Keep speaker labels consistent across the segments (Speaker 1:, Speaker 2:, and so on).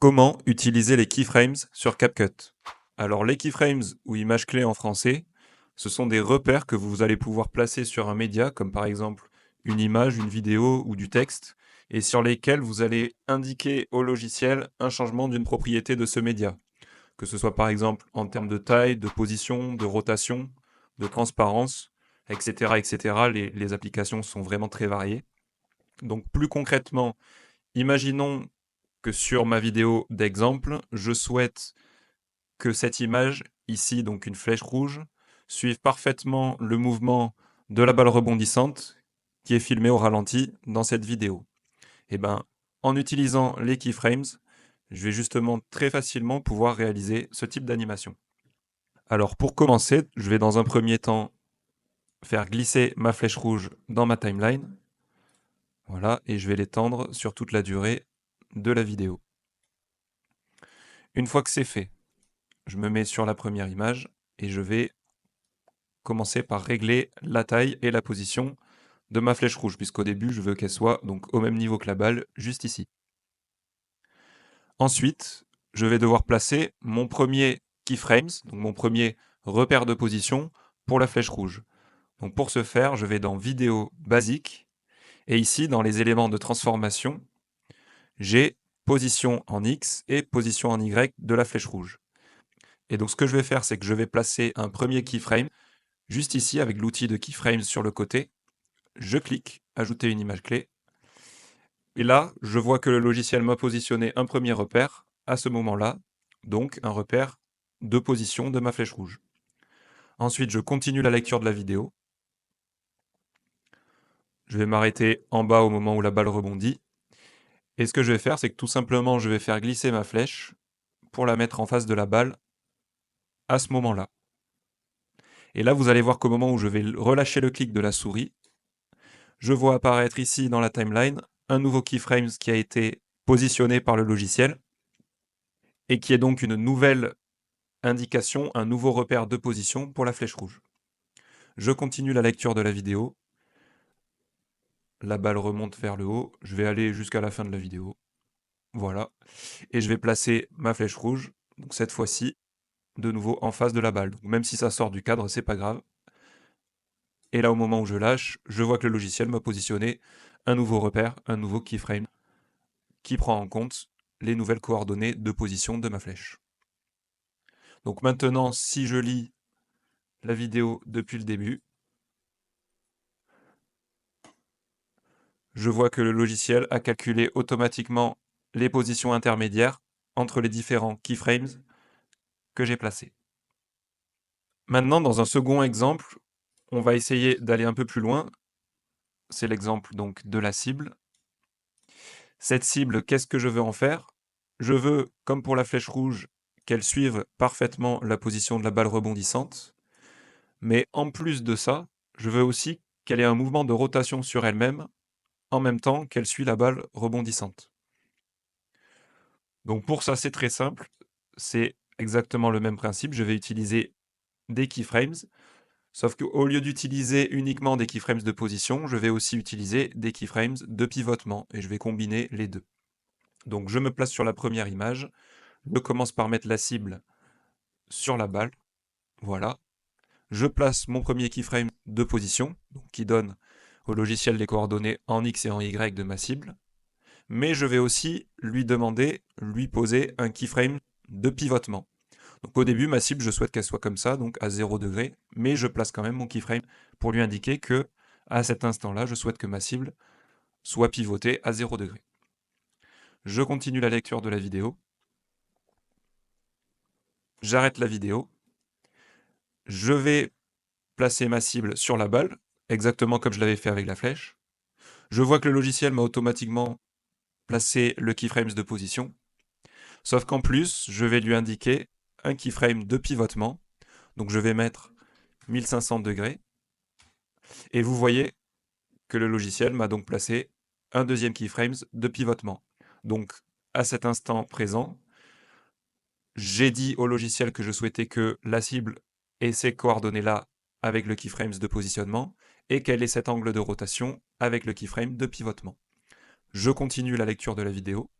Speaker 1: Comment utiliser les keyframes sur CapCut? Alors les keyframes ou images clés en français, ce sont des repères que vous allez pouvoir placer sur un média, comme par exemple une image, une vidéo ou du texte, et sur lesquels vous allez indiquer au logiciel un changement d'une propriété de ce média, que ce soit par exemple en termes de taille, de position, de rotation, de transparence, etc. etc. Les applications sont vraiment très variées. Donc plus concrètement, imaginons que sur ma vidéo d'exemple, je souhaite que cette image, ici donc une flèche rouge, suive parfaitement le mouvement de la balle rebondissante qui est filmée au ralenti dans cette vidéo. Et ben, en utilisant les keyframes, je vais justement très facilement pouvoir réaliser ce type d'animation. Alors pour commencer, je vais dans un premier temps faire glisser ma flèche rouge dans ma timeline. Voilà, et je vais l'étendre sur toute la durée de la vidéo. Une fois que c'est fait, je me mets sur la première image et je vais commencer par régler la taille et la position de ma flèche rouge, puisqu'au début, je veux qu'elle soit donc au même niveau que la balle, juste ici. Ensuite, je vais devoir placer mon premier keyframes, donc mon premier repère de position pour la flèche rouge. Donc pour ce faire, je vais dans Vidéo basique, et ici, dans les éléments de transformation, j'ai position en X et position en Y de la flèche rouge. Et donc ce que je vais faire, c'est que je vais placer un premier keyframe juste ici avec l'outil de keyframes sur le côté. Je clique, ajouter une image clé. Et là, je vois que le logiciel m'a positionné un premier repère à ce moment-là, donc un repère de position de ma flèche rouge. Ensuite, je continue la lecture de la vidéo. Je vais m'arrêter en bas au moment où la balle rebondit. Et ce que je vais faire, c'est que tout simplement, je vais faire glisser ma flèche pour la mettre en face de la balle à ce moment-là. Et là, vous allez voir qu'au moment où je vais relâcher le clic de la souris, je vois apparaître ici dans la timeline un nouveau keyframe qui a été positionné par le logiciel et qui est donc une nouvelle indication, un nouveau repère de position pour la flèche rouge. Je continue la lecture de la vidéo. La balle remonte vers le haut. Je vais aller jusqu'à la fin de la vidéo. Voilà. Et je vais placer ma flèche rouge, donc cette fois-ci, de nouveau en face de la balle. Donc même si ça sort du cadre, c'est pas grave. Et là, au moment où je lâche, je vois que le logiciel m'a positionné un nouveau repère, un nouveau keyframe, qui prend en compte les nouvelles coordonnées de position de ma flèche. Donc maintenant, si je lis la vidéo depuis le début, je vois que le logiciel a calculé automatiquement les positions intermédiaires entre les différents keyframes que j'ai placés. Maintenant, dans un second exemple, on va essayer d'aller un peu plus loin. C'est l'exemple donc de la cible. Cette cible, qu'est-ce que je veux en faire? Je veux, comme pour la flèche rouge, qu'elle suive parfaitement la position de la balle rebondissante. Mais en plus de ça, je veux aussi qu'elle ait un mouvement de rotation sur elle-même en même temps qu'elle suit la balle rebondissante. Donc pour ça, c'est très simple. C'est exactement le même principe. Je vais utiliser des keyframes, sauf qu'au lieu d'utiliser uniquement des keyframes de position, je vais aussi utiliser des keyframes de pivotement et je vais combiner les deux. Donc je me place sur la première image. Je commence par mettre la cible sur la balle. Voilà. Je place mon premier keyframe de position, donc qui donne au logiciel les coordonnées en X et en Y de ma cible. Mais je vais aussi lui demander, lui poser un keyframe de pivotement. Donc au début, ma cible, je souhaite qu'elle soit comme ça, donc à 0 degré, mais je place quand même mon keyframe pour lui indiquer que, à cet instant-là, je souhaite que ma cible soit pivotée à 0 degré. Je continue la lecture de la vidéo. J'arrête la vidéo. Je vais placer ma cible sur la balle, exactement comme je l'avais fait avec la flèche. Je vois que le logiciel m'a automatiquement placé le keyframe de position, sauf qu'en plus, je vais lui indiquer un keyframe de pivotement. Donc je vais mettre 1500 degrés. Et vous voyez que le logiciel m'a donc placé un deuxième keyframe de pivotement. Donc à cet instant présent, j'ai dit au logiciel que je souhaitais que la cible ait ces coordonnées-là avec le keyframe de positionnement et qu'elle ait cet angle de rotation avec le keyframe de pivotement. Je continue la lecture de la vidéo.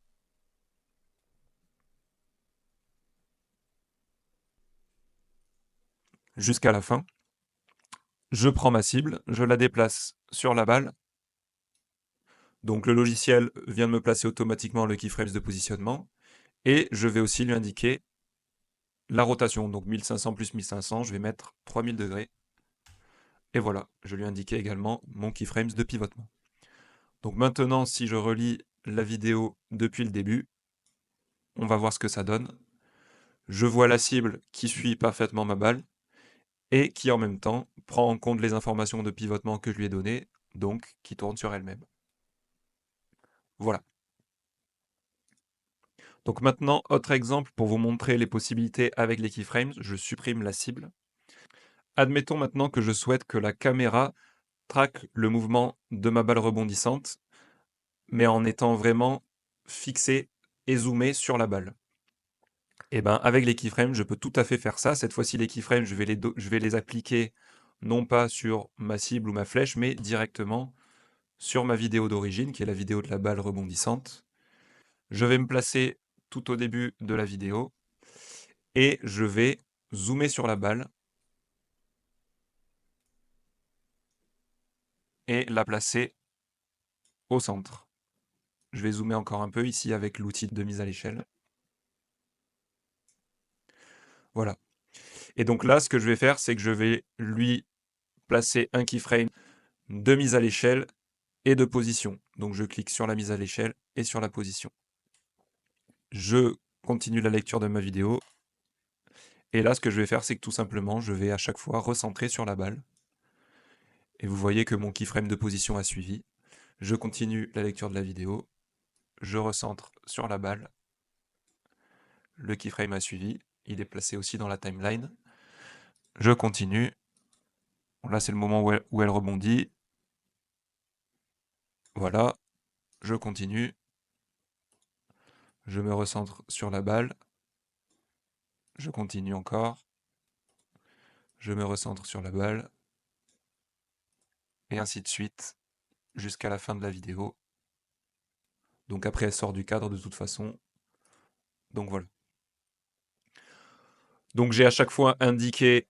Speaker 1: jusqu'à la fin. Je prends ma cible, je la déplace sur la balle. Donc le logiciel vient de me placer automatiquement le keyframes de positionnement. Et je vais aussi lui indiquer la rotation. Donc 1500 plus 1500, je vais mettre 3000 degrés. Et voilà, je lui ai indiqué également mon keyframes de pivotement. Donc maintenant, si je relis la vidéo depuis le début, on va voir ce que ça donne. Je vois la cible qui suit parfaitement ma balle et qui en même temps prend en compte les informations de pivotement que je lui ai données, donc qui tourne sur elle-même. Voilà. Donc maintenant, autre exemple pour vous montrer les possibilités avec les keyframes, je supprime la cible. Admettons maintenant que je souhaite que la caméra traque le mouvement de ma balle rebondissante, mais en étant vraiment fixé et zoomé sur la balle. Et ben avec les keyframes, je peux tout à fait faire ça. Cette fois-ci, les keyframes, je vais les appliquer non pas sur ma cible ou ma flèche, mais directement sur ma vidéo d'origine, qui est la vidéo de la balle rebondissante. Je vais me placer tout au début de la vidéo et je vais zoomer sur la balle et la placer au centre. Je vais zoomer encore un peu ici avec l'outil de mise à l'échelle. Voilà. Et donc là, ce que je vais faire, c'est que je vais lui placer un keyframe de mise à l'échelle et de position. Donc je clique sur la mise à l'échelle et sur la position. Je continue la lecture de ma vidéo. Et là, ce que je vais faire, c'est que tout simplement, je vais à chaque fois recentrer sur la balle. Et vous voyez que mon keyframe de position a suivi. Je continue la lecture de la vidéo. Je recentre sur la balle. Le keyframe a suivi. Il est placé aussi dans la timeline. Je continue. Là, c'est le moment où elle rebondit. Voilà. Je continue. Je me recentre sur la balle. Je continue encore. Je me recentre sur la balle. Et ainsi de suite, jusqu'à la fin de la vidéo. Donc après, elle sort du cadre de toute façon. Donc voilà. Donc j'ai à chaque fois indiqué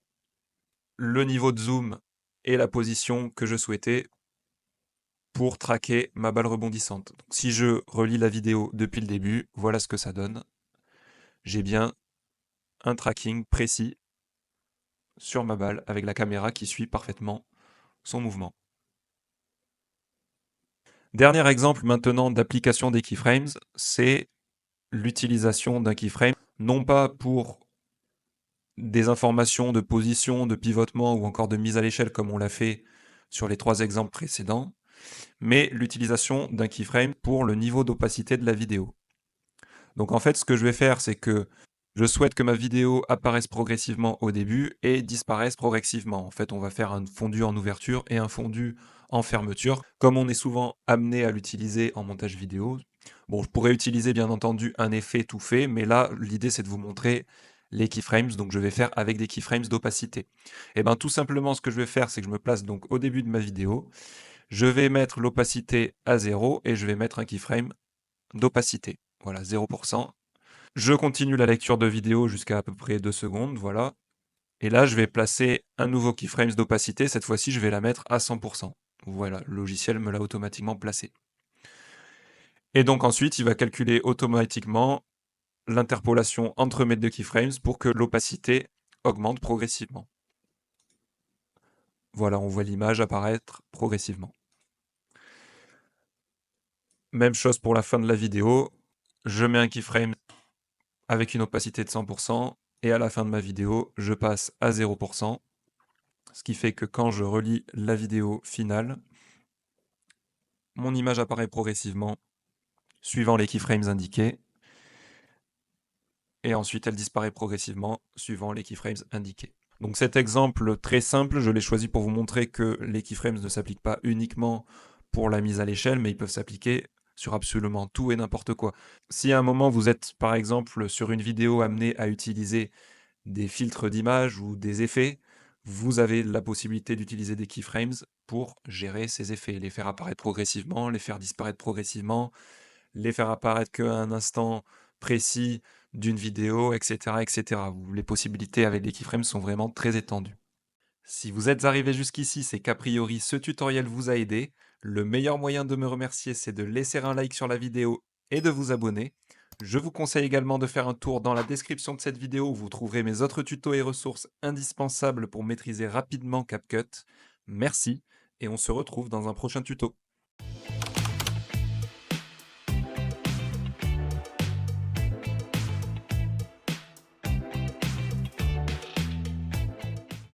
Speaker 1: le niveau de zoom et la position que je souhaitais pour traquer ma balle rebondissante. Donc, si je relis la vidéo depuis le début, voilà ce que ça donne. J'ai bien un tracking précis sur ma balle avec la caméra qui suit parfaitement son mouvement. Dernier exemple maintenant d'application des keyframes, c'est l'utilisation d'un keyframe, non pas pour des informations de position, de pivotement ou encore de mise à l'échelle comme on l'a fait sur les 3 exemples précédents, mais l'utilisation d'un keyframe pour le niveau d'opacité de la vidéo. Donc en fait, ce que je vais faire, c'est que je souhaite que ma vidéo apparaisse progressivement au début et disparaisse progressivement. En fait, on va faire un fondu en ouverture et un fondu en fermeture, comme on est souvent amené à l'utiliser en montage vidéo. Bon, je pourrais utiliser bien entendu un effet tout fait, mais là, l'idée c'est de vous montrer les keyframes, donc je vais faire avec des keyframes d'opacité. Et bien tout simplement, ce que je vais faire, c'est que je me place donc au début de ma vidéo, je vais mettre l'opacité à 0 et je vais mettre un keyframe d'opacité. Voilà, 0%. Je continue la lecture de vidéo jusqu'à à peu près 2 secondes, voilà. Et là, je vais placer un nouveau keyframes d'opacité. Cette fois-ci, je vais la mettre à 100%. Voilà, le logiciel me l'a automatiquement placé. Et donc ensuite, il va calculer automatiquement l'interpolation entre mes deux keyframes pour que l'opacité augmente progressivement. Voilà, on voit l'image apparaître progressivement. Même chose pour la fin de la vidéo. Je mets un keyframe avec une opacité de 100%, et à la fin de ma vidéo, je passe à 0%, ce qui fait que quand je relis la vidéo finale, mon image apparaît progressivement, suivant les keyframes indiqués, et ensuite elle disparaît progressivement, suivant les keyframes indiqués. Donc cet exemple très simple, je l'ai choisi pour vous montrer que les keyframes ne s'appliquent pas uniquement pour la mise à l'échelle, mais ils peuvent s'appliquer sur absolument tout et n'importe quoi. Si à un moment vous êtes par exemple sur une vidéo amené à utiliser des filtres d'image ou des effets, vous avez la possibilité d'utiliser des keyframes pour gérer ces effets, les faire apparaître progressivement, les faire disparaître progressivement, les faire apparaître qu'à un instant précis d'une vidéo, etc., etc. Les possibilités avec les keyframes sont vraiment très étendues. Si vous êtes arrivé jusqu'ici, c'est qu'a priori ce tutoriel vous a aidé. Le meilleur moyen de me remercier, c'est de laisser un like sur la vidéo et de vous abonner. Je vous conseille également de faire un tour dans la description de cette vidéo où vous trouverez mes autres tutos et ressources indispensables pour maîtriser rapidement CapCut. Merci et on se retrouve dans un prochain tuto.